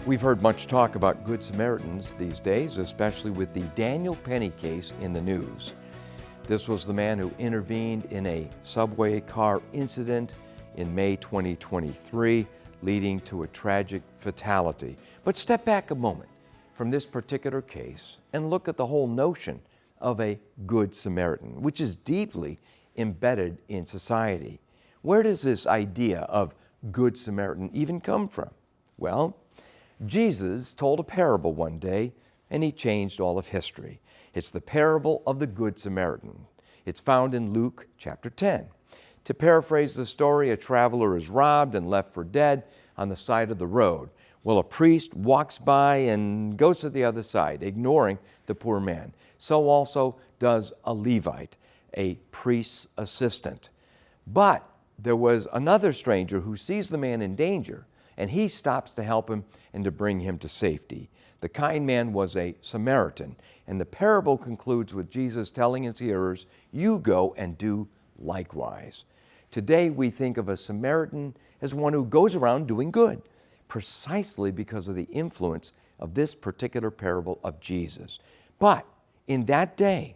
We've heard much talk about Good Samaritans these days, especially with the Daniel Penny case in the news. This was the man who intervened in a subway car incident in May 2023, leading to a tragic fatality. But step back a moment from this particular case and look at the whole notion of a Good Samaritan, which is deeply embedded in society. Where does this idea of Good Samaritan even come from? Well, Jesus told a parable one day, and he changed all of history. It's the parable of the Good Samaritan. It's found in Luke chapter 10. To paraphrase the story, a traveler is robbed and left for dead on the side of the road. Well, a priest walks by and goes to the other side, ignoring the poor man. So also does a Levite, a priest's assistant. But there was another stranger who sees the man in danger, and he stops to help him and to bring him to safety. The kind man was a Samaritan, and the parable concludes with Jesus telling his hearers, "You go and do likewise." Today we think of a Samaritan as one who goes around doing good, precisely because of the influence of this particular parable of Jesus. But in that day,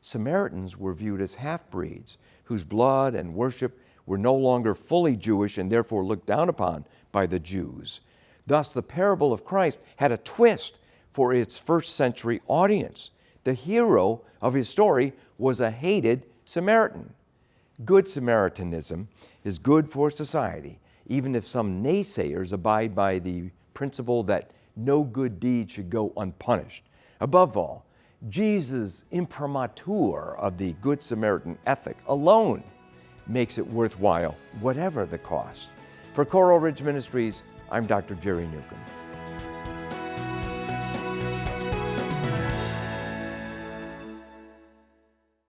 Samaritans were viewed as half-breeds whose blood and worship were no longer fully Jewish and therefore looked down upon by the Jews. Thus, the parable of Christ had a twist for its first century audience. The hero of his story was a hated Samaritan. Good Samaritanism is good for society, even if some naysayers abide by the principle that no good deed should go unpunished. Above all, Jesus' imprimatur of the Good Samaritan ethic alone makes it worthwhile, whatever the cost. For Coral Ridge Ministries, I'm Dr. Jerry Newcomb.